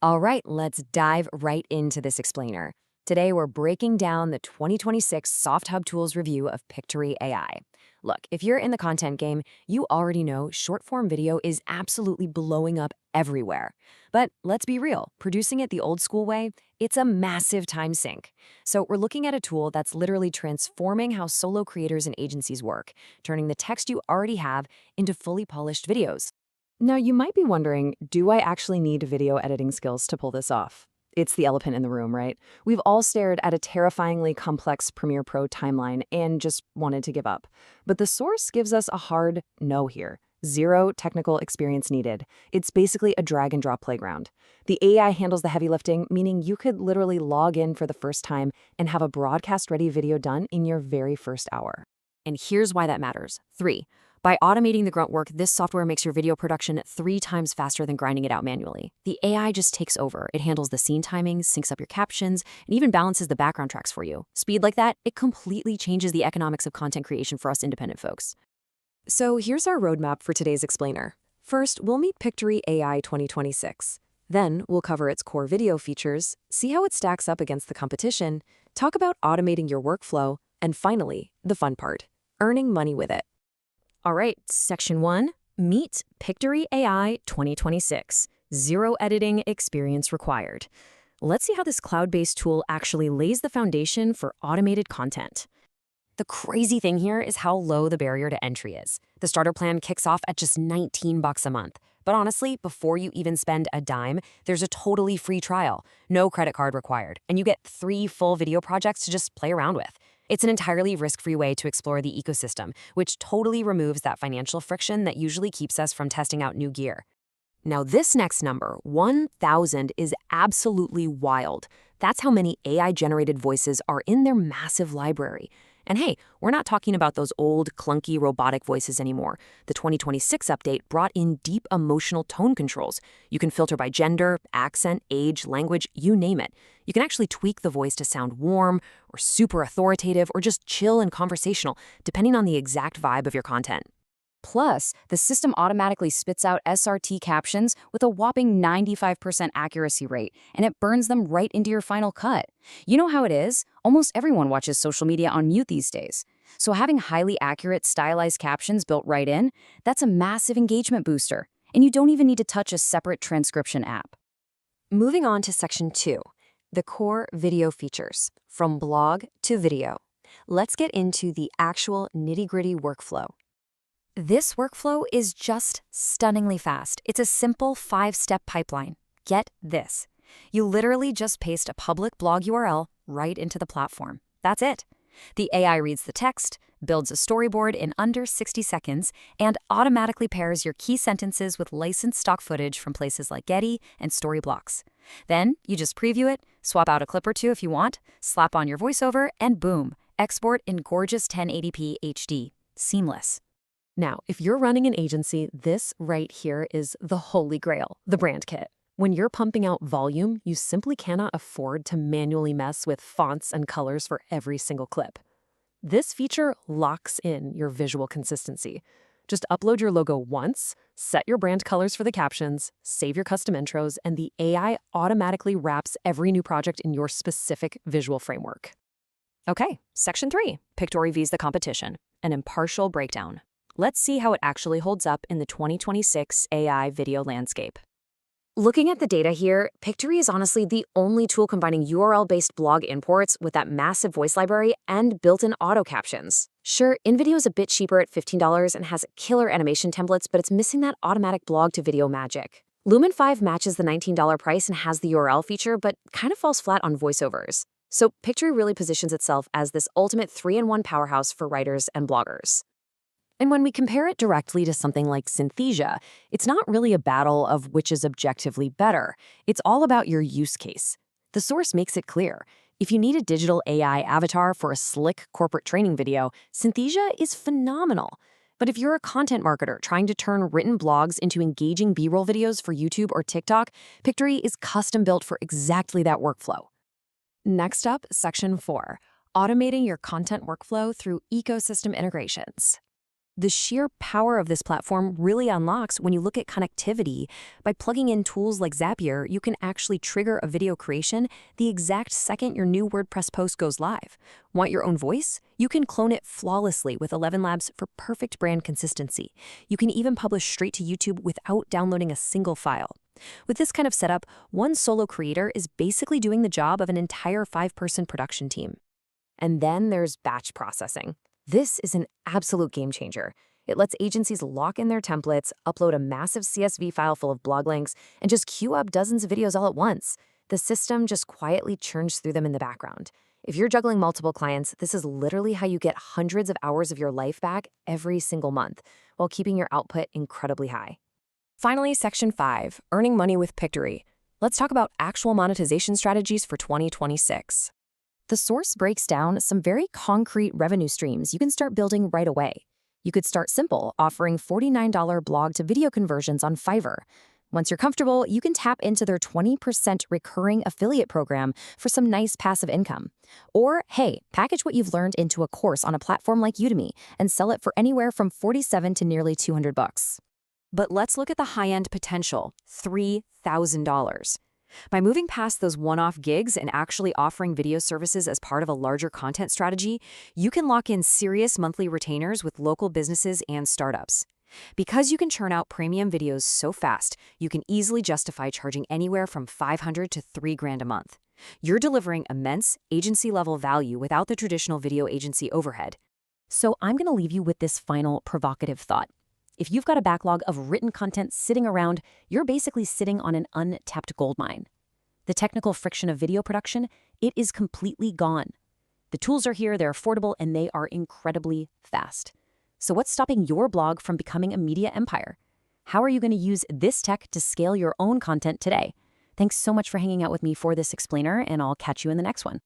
All right, let's dive right into this explainer. Today, we're breaking down the 2026 Soft Hub Tools review of Pictory AI. Look, if you're in the content game, you already know short-form video is absolutely blowing up everywhere. But let's be real, producing it the old school way, it's a massive time sink. So we're looking at a tool that's literally transforming how solo creators and agencies work, turning the text you already have into fully polished videos. Now, you might be wondering, do I actually need video editing skills to pull this off? It's the elephant in the room, right? We've all stared at a terrifyingly complex Premiere Pro timeline and just wanted to give up. But the source gives us a hard no here. Zero technical experience needed. It's basically a drag and drop playground. The AI handles the heavy lifting, meaning you could literally log in for the first time and have a broadcast-ready video done in your very first hour. And here's why that matters. 3. By automating the grunt work, this software makes your video production 3 times faster than grinding it out manually. The AI just takes over. It handles the scene timings, syncs up your captions, and even balances the background tracks for you. Speed like that, it completely changes the economics of content creation for us independent folks. So here's our roadmap for today's explainer. First, we'll meet Pictory AI 2026. Then, we'll cover its core video features, see how it stacks up against the competition, talk about automating your workflow, and finally, the fun part, earning money with it. All right, Section 1, Meet Pictory AI 2026. Zero editing experience required. Let's see how this cloud-based tool actually lays the foundation for automated content. The crazy thing here is how low the barrier to entry is. The starter plan kicks off at just $19 a month. But honestly, before you even spend a dime, there's a totally free trial, no credit card required, and you get 3 full video projects to just play around with. It's an entirely risk-free way to explore the ecosystem, which totally removes that financial friction that usually keeps us from testing out new gear. Now, this next number, 1,000, is absolutely wild. That's how many AI-generated voices are in their massive library. And hey, we're not talking about those old, clunky robotic voices anymore. The 2026 update brought in deep emotional tone controls. You can filter by gender, accent, age, language, you name it. You can actually tweak the voice to sound warm, or super authoritative, or just chill and conversational, depending on the exact vibe of your content. Plus, the system automatically spits out SRT captions with a whopping 95% accuracy rate, and it burns them right into your final cut. You know how it is? Almost everyone watches social media on mute these days. So having highly accurate, stylized captions built right in, that's a massive engagement booster. And you don't even need to touch a separate transcription app. Moving on to Section 2, the core video features, from blog to video. Let's get into the actual nitty-gritty workflow. This workflow is just stunningly fast. It's a simple 5-step pipeline. Get this. You literally just paste a public blog URL right into the platform. That's it. The AI reads the text, builds a storyboard in under 60 seconds, and automatically pairs your key sentences with licensed stock footage from places like Getty and Storyblocks. Then you just preview it, swap out a clip or two if you want, slap on your voiceover, and boom, export in gorgeous 1080p HD. Seamless. Now, if you're running an agency, this right here is the holy grail, the brand kit. When you're pumping out volume, you simply cannot afford to manually mess with fonts and colors for every single clip. This feature locks in your visual consistency. Just upload your logo once, set your brand colors for the captions, save your custom intros, and the AI automatically wraps every new project in your specific visual framework. Okay, Section 3, Pictory vs. the competition, an impartial breakdown. Let's see how it actually holds up in the 2026 AI video landscape. Looking at the data here, Pictory is honestly the only tool combining URL-based blog imports with that massive voice library and built-in auto captions. Sure, InVideo is a bit cheaper at $15 and has killer animation templates, but it's missing that automatic blog-to-video magic. Lumen 5 matches the $19 price and has the URL feature, but kind of falls flat on voiceovers. So Pictory really positions itself as this ultimate 3-in-1 powerhouse for writers and bloggers. And when we compare it directly to something like Synthesia, it's not really a battle of which is objectively better. It's all about your use case. The source makes it clear. If you need a digital AI avatar for a slick corporate training video, Synthesia is phenomenal. But if you're a content marketer trying to turn written blogs into engaging B-roll videos for YouTube or TikTok, Pictory is custom built for exactly that workflow. Next up, Section 4, automating your content workflow through ecosystem integrations. The sheer power of this platform really unlocks when you look at connectivity. By plugging in tools like Zapier, you can actually trigger a video creation the exact second your new WordPress post goes live. Want your own voice? You can clone it flawlessly with 11 Labs for perfect brand consistency. You can even publish straight to YouTube without downloading a single file. With this kind of setup, one solo creator is basically doing the job of an entire 5-person production team. And then there's batch processing. This is an absolute game changer. It lets agencies lock in their templates, upload a massive CSV file full of blog links, and just queue up dozens of videos all at once. The system just quietly churns through them in the background. If you're juggling multiple clients, this is literally how you get hundreds of hours of your life back every single month, while keeping your output incredibly high. Finally, Section 5, Earning Money with Pictory. Let's talk about actual monetization strategies for 2026. The source breaks down some very concrete revenue streams you can start building right away. You could start simple, offering $49 blog to video conversions on Fiverr. Once you're comfortable, you can tap into their 20% recurring affiliate program for some nice passive income. Or, hey, package what you've learned into a course on a platform like Udemy and sell it for anywhere from $47 to nearly $200. But let's look at the high-end potential, $3,000. By moving past those one-off gigs and actually offering video services as part of a larger content strategy, you can lock in serious monthly retainers with local businesses and startups. Because you can churn out premium videos so fast, you can easily justify charging anywhere from $500 to $3,000 a month. You're delivering immense agency-level value without the traditional video agency overhead. So I'm going to leave you with this final provocative thought. If you've got a backlog of written content sitting around, you're basically sitting on an untapped goldmine. The technical friction of video production, it is completely gone. The tools are here, they're affordable, and they are incredibly fast. So what's stopping your blog from becoming a media empire? How are you going to use this tech to scale your own content today? Thanks so much for hanging out with me for this explainer, and I'll catch you in the next one.